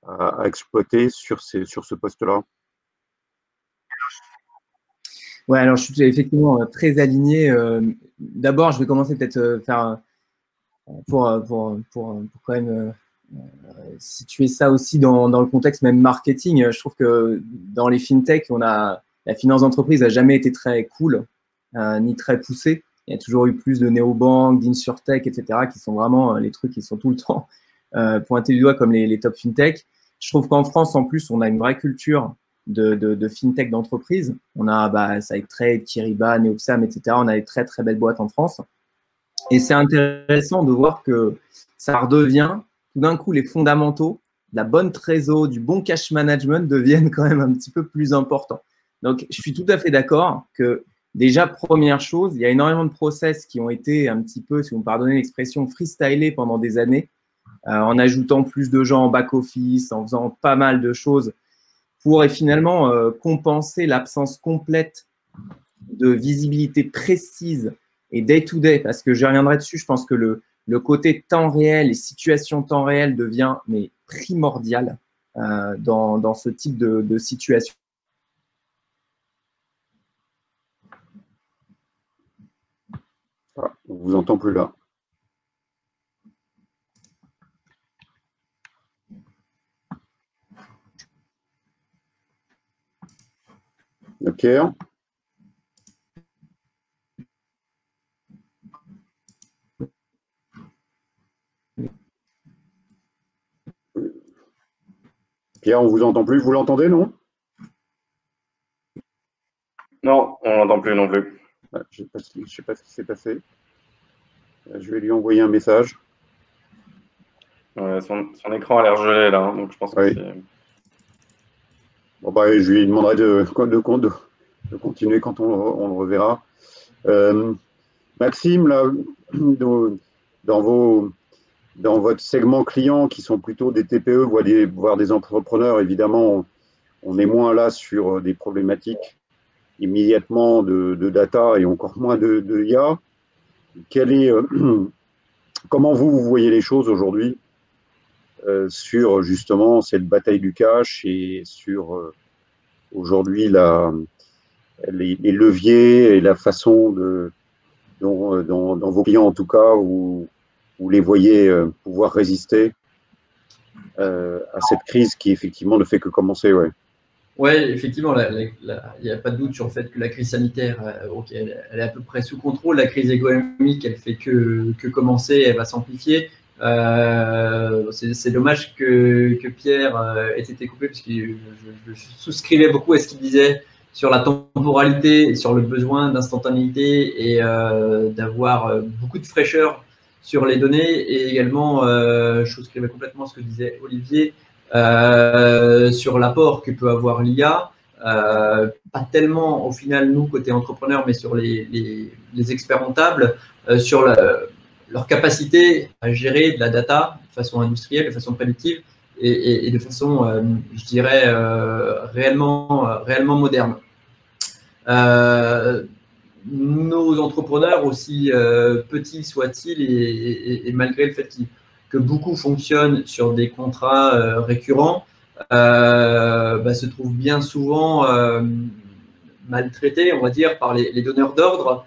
à exploiter sur ce poste-là. Ouais, alors je suis effectivement très aligné. D'abord, je vais commencer peut-être faire pour quand même situer ça aussi dans le contexte même marketing. Je trouve que dans les fintech, la finance d'entreprise n'a jamais été très cool ni très poussée. Il y a toujours eu plus de néobanques, d'insurtech, etc., qui sont vraiment les trucs qui sont tout le temps pointés du doigt comme les top fintech. Je trouve qu'en France, en plus, on a une vraie culture de fintech d'entreprise. On a SideTrade, Kiriba, Neoxam, etc. On a des très, très belles boîtes en France. Et c'est intéressant de voir que ça redevient, tout d'un coup, les fondamentaux, la bonne trésor, du bon cash management deviennent quand même un petit peu plus importants. Donc, je suis tout à fait d'accord que déjà, première chose, il y a énormément de process qui ont été un petit peu, si vous me pardonnez l'expression, freestylés pendant des années, en ajoutant plus de gens en back-office, en faisant pas mal de choses pour finalement compenser l'absence complète de visibilité précise et day-to-day, parce que je reviendrai dessus, je pense que le côté temps réel et situation temps réel devient primordial dans ce type de situation. Ah, on ne vous entend plus là. Pierre ? Pierre, on ne vous entend plus. Vous l'entendez, non? Non, on n'entend plus non plus. Je ne sais pas ce qui s'est passé. Je vais lui envoyer un message. Son écran a l'air gelé là, donc je pense que c'est… Bon, bah, je lui demanderai de continuer quand on le reverra. Maxime, là, dans votre segment client, qui sont plutôt des TPE, voire des entrepreneurs, évidemment, on est moins là sur des problématiques immédiatement de data et encore moins de IA. Comment vous voyez les choses aujourd'hui sur justement cette bataille du cash et sur aujourd'hui les leviers et la façon dont vos clients, en tout cas, vous les voyez pouvoir résister à cette crise qui, effectivement, ne fait que commencer, ouais. Oui, effectivement, il n'y a pas de doute sur le fait que la crise sanitaire, elle est à peu près sous contrôle. La crise économique, elle fait que commencer, elle va s'amplifier. C'est dommage que Pierre ait été coupé, parce que je souscrivais beaucoup à ce qu'il disait sur la temporalité, sur le besoin d'instantanéité et d'avoir beaucoup de fraîcheur sur les données. Et également, je souscrivais complètement à ce que disait Olivier, sur l'apport que peut avoir l'IA, pas tellement au final nous côté entrepreneur, mais sur les experts comptables, sur leur capacité à gérer de la data de façon industrielle, de façon prédictive et de façon, je dirais, réellement moderne. Nos entrepreneurs, aussi petits soient-ils, et malgré le fait que beaucoup fonctionnent sur des contrats récurrents, se trouvent bien souvent maltraités, on va dire, par les donneurs d'ordre,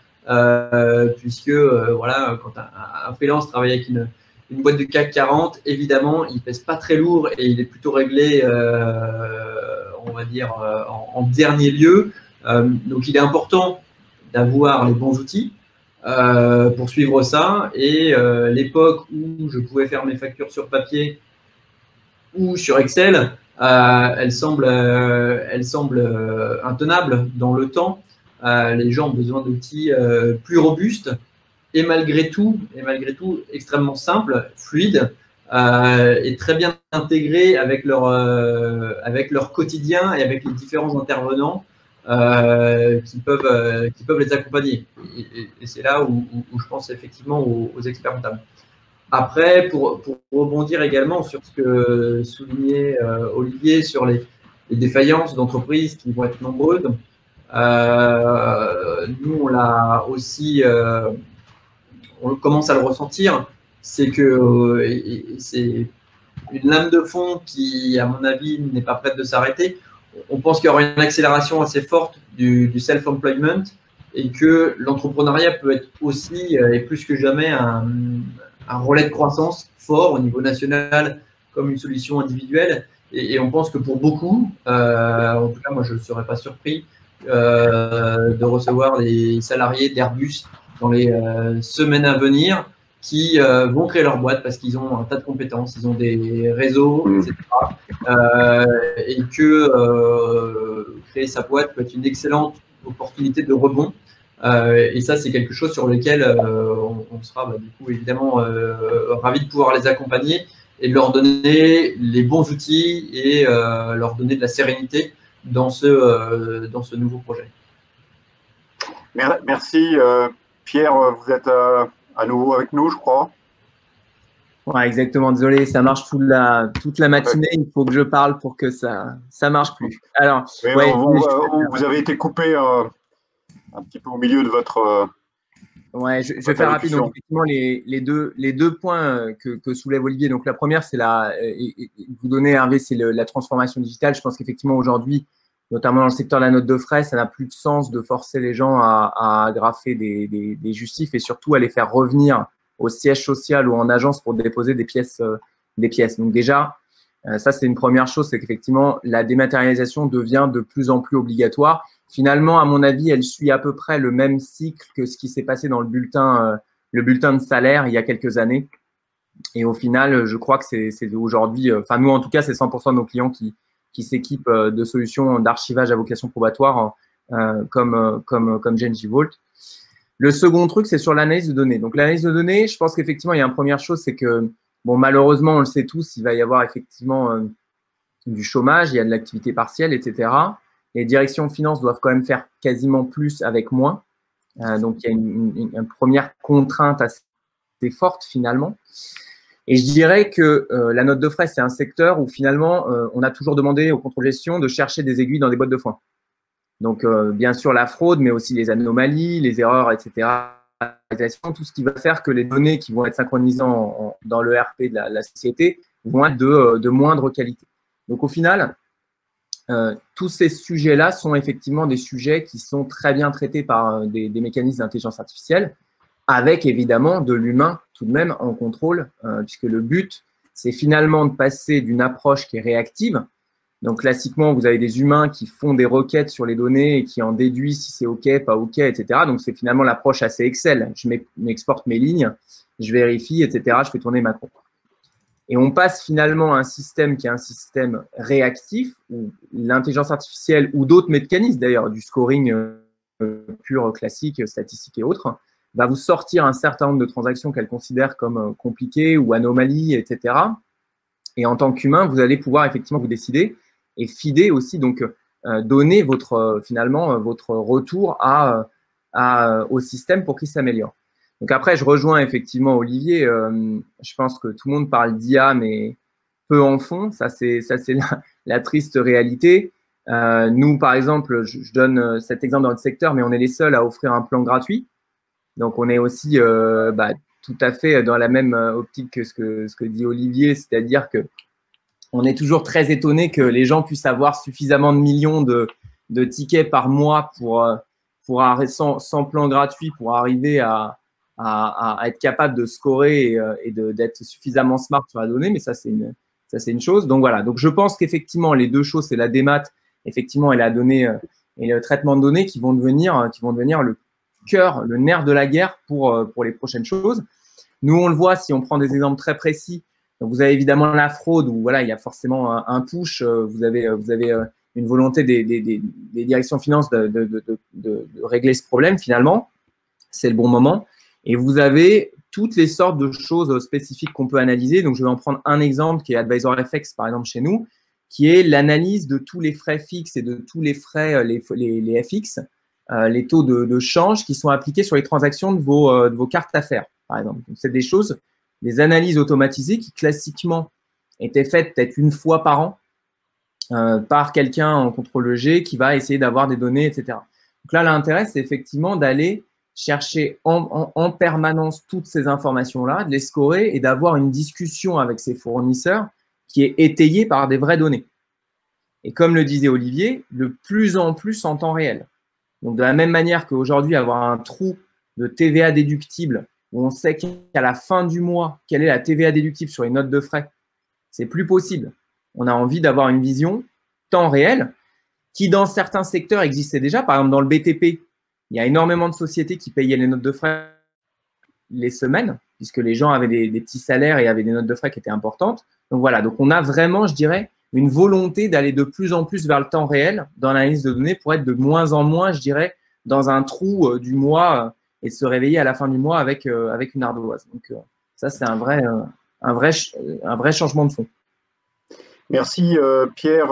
puisque voilà, quand un freelance travaille avec une boîte du CAC 40, évidemment, il ne pèse pas très lourd et il est plutôt réglé, on va dire, en dernier lieu. Donc, il est important d'avoir les bons outils pour suivre ça. Et l'époque où je pouvais faire mes factures sur papier ou sur Excel, elle semble intenable dans le temps. Les gens ont besoin d'outils plus robustes et malgré tout extrêmement simples, fluides, et très bien intégrés avec leur quotidien et avec les différents intervenants qui peuvent les accompagner. Et c'est là où je pense effectivement aux experts comptables. Après, pour rebondir également sur ce que soulignait Olivier sur les défaillances d'entreprises qui vont être nombreuses, nous on l'a aussi, on commence à le ressentir, c'est que c'est une lame de fond qui, à mon avis, n'est pas prête de s'arrêter. On pense qu'il y aura une accélération assez forte du self-employment et que l'entrepreneuriat peut être aussi, et plus que jamais, un relais de croissance fort au niveau national comme une solution individuelle. Et on pense que pour beaucoup, en tout cas, moi, je ne serais pas surpris de recevoir des salariés d'Airbus dans les semaines à venir qui vont créer leur boîte parce qu'ils ont un tas de compétences, ils ont des réseaux, etc. Et que créer sa boîte peut être une excellente opportunité de rebond. Et ça, c'est quelque chose sur lequel on sera du coup évidemment ravis de pouvoir les accompagner et de leur donner les bons outils et leur donner de la sérénité dans ce nouveau projet. Merci. Pierre, vous êtes à nouveau avec nous, je crois. Ouais, exactement. Désolé, ça marche toute la matinée. Il faut que je parle pour que ça marche plus. Alors, vous avez été coupé un petit peu au milieu de votre. Ouais, je vais faire rapide. Donc, effectivement, les deux points que soulève Olivier. Donc, la première, c'est vous donnez, Hervé, c'est la transformation digitale. Je pense qu'effectivement, aujourd'hui, notamment dans le secteur de la note de frais, ça n'a plus de sens de forcer les gens à graffer des justifs et surtout à les faire revenir au siège social ou en agence pour déposer des pièces. Donc déjà, ça c'est une première chose, c'est qu'effectivement la dématérialisation devient de plus en plus obligatoire. Finalement, à mon avis, elle suit à peu près le même cycle que ce qui s'est passé dans le bulletin de salaire il y a quelques années. Et au final, je crois que c'est aujourd'hui, enfin nous en tout cas, c'est 100% de nos clients qui s'équipent de solutions d'archivage à vocation probatoire comme Genji Vault. Le second truc, c'est sur l'analyse de données. Donc, l'analyse de données, je pense qu'effectivement, il y a une première chose, c'est que, bon, malheureusement, on le sait tous, il va y avoir effectivement du chômage, il y a de l'activité partielle, etc. Les directions finances doivent quand même faire quasiment plus avec moins. Donc, il y a une première contrainte assez forte finalement. Et je dirais que la note de frais, c'est un secteur où finalement, on a toujours demandé au contrôle gestion de chercher des aiguilles dans des boîtes de foin. Donc, bien sûr, la fraude, mais aussi les anomalies, les erreurs, etc. Tout ce qui va faire que les données qui vont être synchronisées dans le RP de la société vont être de moindre qualité. Donc, au final, tous ces sujets-là sont effectivement des sujets qui sont très bien traités par des mécanismes d'intelligence artificielle, avec évidemment de l'humain tout de même en contrôle, puisque le but, c'est finalement de passer d'une approche qui est réactive. Donc, classiquement, vous avez des humains qui font des requêtes sur les données et qui en déduisent si c'est OK, pas OK, etc. Donc, c'est finalement l'approche assez Excel. Je m'exporte mes lignes, je vérifie, etc. Je fais tourner macro. Et on passe finalement à un système qui est un système réactif, où l'intelligence artificielle ou d'autres mécanismes, d'ailleurs, du scoring pur, classique, statistique et autres, va vous sortir un certain nombre de transactions qu'elle considère comme compliquées ou anomalies, etc. Et en tant qu'humain, vous allez pouvoir effectivement vous décider et feeder aussi, donc donner finalement votre retour au système pour qu'il s'améliore. Donc après, je rejoins effectivement Olivier. Je pense que tout le monde parle d'IA, mais peu en font. Ça, c'est la triste réalité. Nous, par exemple, je donne cet exemple dans notre secteur, mais on est les seuls à offrir un plan gratuit. Donc, on est aussi tout à fait dans la même optique que ce que dit Olivier, c'est-à-dire que on est toujours très étonné que les gens puissent avoir suffisamment de millions de tickets par mois sans plan gratuit pour arriver à être capable de scorer et d'être suffisamment smart sur la donnée. Mais ça, c'est une chose. Donc, voilà. Donc, je pense qu'effectivement, les deux choses, c'est la démat, effectivement, et la donnée et le traitement de données qui vont devenir le cœur, le nerf de la guerre pour les prochaines choses. Nous, on le voit si on prend des exemples très précis. Donc, vous avez évidemment la fraude où voilà, il y a forcément un push. Vous avez une volonté des directions finances de régler ce problème finalement. C'est le bon moment. Et vous avez toutes les sortes de choses spécifiques qu'on peut analyser. Donc, je vais en prendre un exemple qui est AdvisorFX, par exemple, chez nous, qui est l'analyse de tous les frais fixes et de tous les frais, les FX, les taux de change qui sont appliqués sur les transactions de vos cartes d'affaires, par exemple. C'est des choses, des analyses automatisées qui, classiquement, étaient faites peut-être une fois par an par quelqu'un en contrôle G qui va essayer d'avoir des données, etc. Donc là, l'intérêt, c'est effectivement d'aller chercher en permanence toutes ces informations-là, de les scorer et d'avoir une discussion avec ses fournisseurs qui est étayée par des vraies données. Et comme le disait Olivier, de plus en plus en temps réel. Donc, de la même manière qu'aujourd'hui, avoir un trou de TVA déductible où on sait qu'à la fin du mois, quelle est la TVA déductible sur les notes de frais, c'est plus possible. On a envie d'avoir une vision temps réel qui, dans certains secteurs, existait déjà. Par exemple, dans le BTP, il y a énormément de sociétés qui payaient les notes de frais les semaines, puisque les gens avaient des petits salaires et avaient des notes de frais qui étaient importantes. Donc, voilà. Donc, on a vraiment, je dirais, une volonté d'aller de plus en plus vers le temps réel dans l'analyse de données pour être de moins en moins, je dirais, dans un trou du mois et se réveiller à la fin du mois avec une ardoise. Donc, ça, c'est un vrai changement de fond. Merci, Pierre.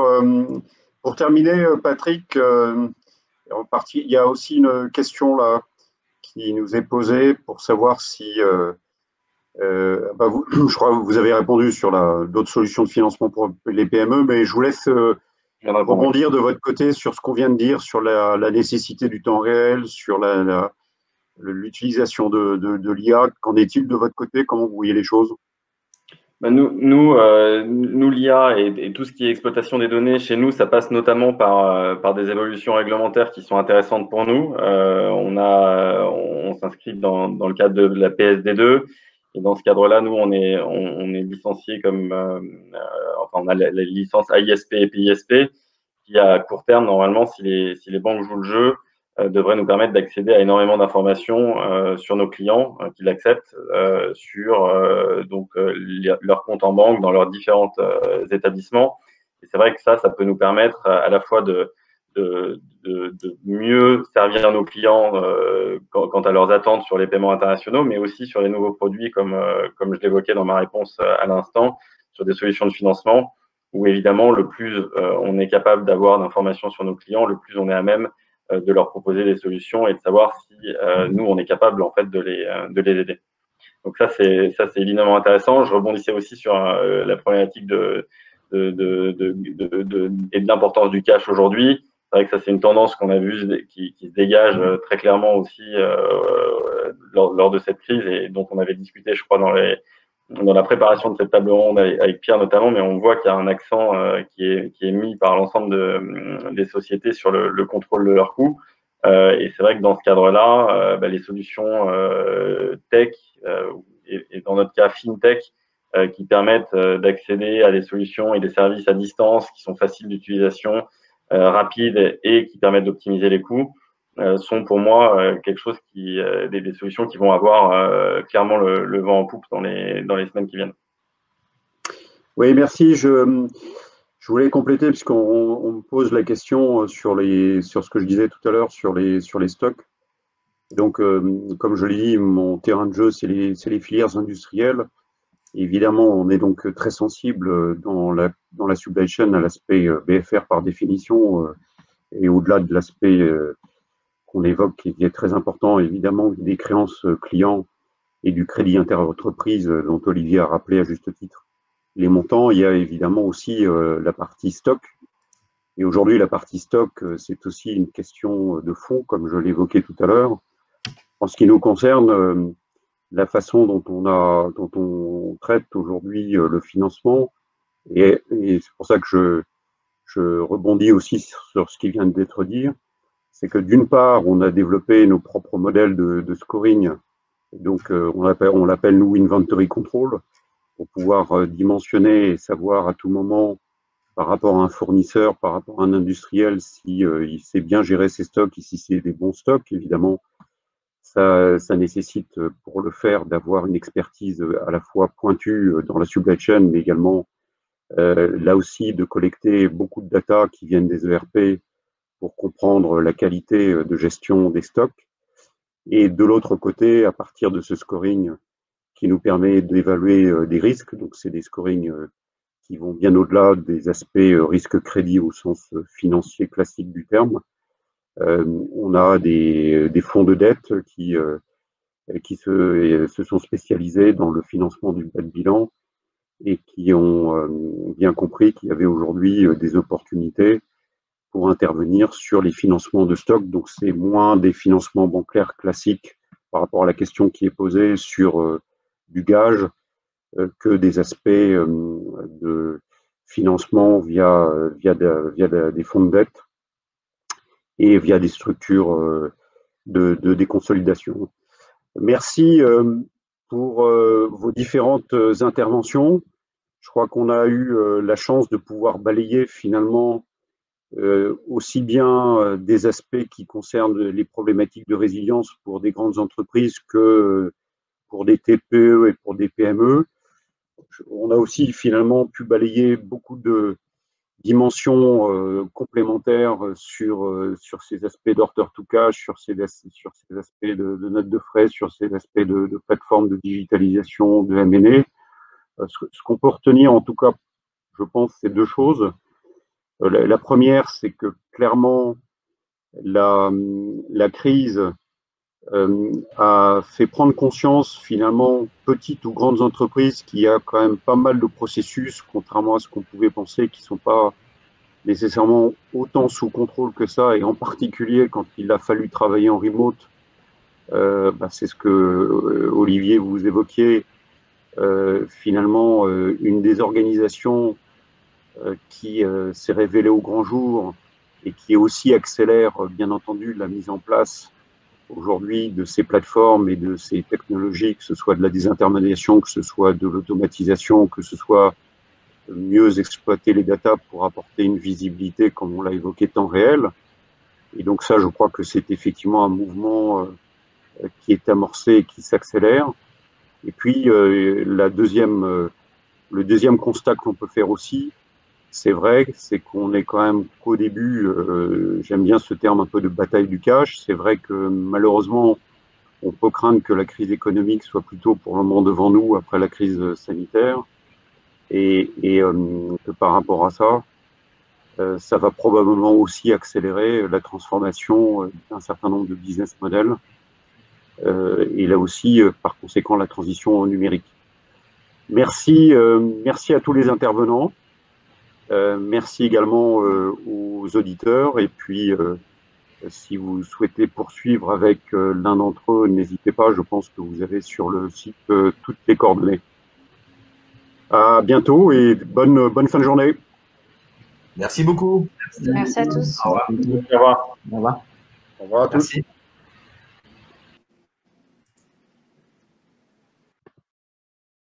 Pour terminer, Patrick, en partie, il y a aussi une question là qui nous est posée pour savoir si je crois que vous avez répondu sur d'autres solutions de financement pour les PME, mais je vous laisse rebondir de votre côté sur ce qu'on vient de dire, sur la nécessité du temps réel, sur l'utilisation de l'IA. Qu'en est-il de votre côté? Comment vous voyez les choses? Nous, l'IA et tout ce qui est exploitation des données, chez nous, ça passe notamment par des évolutions réglementaires qui sont intéressantes pour nous. On s'inscrit dans le cadre de la PSD2. Et dans ce cadre-là, nous, on est licencié comme, on a la licence AISP et PISP, qui à court terme, normalement, si les banques jouent le jeu, devrait nous permettre d'accéder à énormément d'informations sur nos clients qui l'acceptent, sur leur compte en banque dans leurs différents établissements. Et c'est vrai que ça peut nous permettre à la fois de mieux servir nos clients quant à leurs attentes sur les paiements internationaux, mais aussi sur les nouveaux produits, comme je l'évoquais dans ma réponse à l'instant, sur des solutions de financement où évidemment, le plus on est capable d'avoir d'informations sur nos clients, le plus on est à même de leur proposer des solutions et de savoir si nous, on est capable en fait de les aider. Donc ça, c'est évidemment intéressant. Je rebondissais aussi sur la problématique et de l'importance du cash aujourd'hui. C'est vrai que ça, c'est une tendance qu'on a vue qui se dégage très clairement aussi lors de cette crise et dont on avait discuté, je crois, dans la préparation de cette table ronde avec Pierre notamment, mais on voit qu'il y a un accent qui est mis par l'ensemble des sociétés sur le contrôle de leurs coûts. Et c'est vrai que dans ce cadre-là, les solutions tech, et dans notre cas fintech, qui permettent d'accéder à des solutions et des services à distance qui sont faciles d'utilisation, rapides et qui permettent d'optimiser les coûts, sont pour moi quelque chose des solutions qui vont avoir clairement le vent en poupe dans les semaines qui viennent. Oui, merci. Je voulais compléter puisqu'on me pose la question sur ce que je disais tout à l'heure sur les stocks. Donc, comme je l'ai dit, mon terrain de jeu, c'est les filières industrielles. Évidemment, on est donc très sensible dans la supply chain à l'aspect BFR par définition et au-delà de l'aspect qu'on évoque qui est très important, évidemment, des créances clients et du crédit interentreprise dont Olivier a rappelé à juste titre les montants. Il y a évidemment aussi la partie stock. Et aujourd'hui, la partie stock, c'est aussi une question de fond, comme je l'évoquais tout à l'heure. En ce qui nous concerne, la façon dont on traite aujourd'hui le financement, et c'est pour ça que je rebondis aussi sur ce qui vient d'être dit, c'est que d'une part, on a développé nos propres modèles de scoring, donc on l'appelle nous inventory control, pour pouvoir dimensionner et savoir à tout moment par rapport à un fournisseur, par rapport à un industriel, si il sait bien gérer ses stocks et si c'est des bons stocks. Évidemment, ça nécessite pour le faire d'avoir une expertise à la fois pointue dans la supply chain, mais également là aussi de collecter beaucoup de data qui viennent des ERP pour comprendre la qualité de gestion des stocks. Et de l'autre côté, à partir de ce scoring qui nous permet d'évaluer des risques, donc c'est des scorings qui vont bien au-delà des aspects risque-crédit au sens financier classique du terme. On a des fonds de dette qui se sont spécialisés dans le financement du bas de bilan et qui ont bien compris qu'il y avait aujourd'hui des opportunités pour intervenir sur les financements de stock. Donc, c'est moins des financements bancaires classiques par rapport à la question qui est posée sur du gage que des aspects de financement via des fonds de dette et via des structures de déconsolidation. Merci pour vos différentes interventions. Je crois qu'on a eu la chance de pouvoir balayer finalement aussi bien des aspects qui concernent les problématiques de résilience pour des grandes entreprises que pour des TPE et pour des PME. On a aussi finalement pu balayer beaucoup de dimensions complémentaires sur ces aspects d'order to cash, sur ces aspects de notes de frais, sur ces aspects de plateformes de digitalisation, de M&A. Ce qu'on peut retenir, en tout cas, je pense, c'est deux choses. La première, c'est que clairement, la crise a fait prendre conscience, finalement, petites ou grandes entreprises, qu'il y a quand même pas mal de processus, contrairement à ce qu'on pouvait penser, qui ne sont pas nécessairement autant sous contrôle que ça, et en particulier quand il a fallu travailler en remote. C'est ce que, Olivier, vous évoquiez, finalement, une désorganisation qui s'est révélée au grand jour et qui aussi accélère, bien entendu, la mise en place aujourd'hui de ces plateformes et de ces technologies, que ce soit de la désintermédiation, que ce soit de l'automatisation, que ce soit mieux exploiter les datas pour apporter une visibilité, comme on l'a évoqué, temps réel. Et donc ça, je crois que c'est effectivement un mouvement qui est amorcé et qui s'accélère. Et puis, le deuxième constat qu'on peut faire aussi, c'est vrai, c'est qu'on est quand même qu'au début, j'aime bien ce terme un peu de bataille du cash. C'est vrai que malheureusement, on peut craindre que la crise économique soit plutôt pour le moment devant nous après la crise sanitaire. et que par rapport à ça, ça va probablement aussi accélérer la transformation d'un certain nombre de business models et là aussi, par conséquent, la transition numérique. Merci, merci à tous les intervenants. Merci également aux auditeurs. Et puis, si vous souhaitez poursuivre avec l'un d'entre eux, n'hésitez pas. Je pense que vous avez sur le site toutes les coordonnées. À bientôt et bonne fin de journée. Merci beaucoup. Merci à tous. Au revoir. Au revoir. Au revoir. Au revoir à tous. Merci.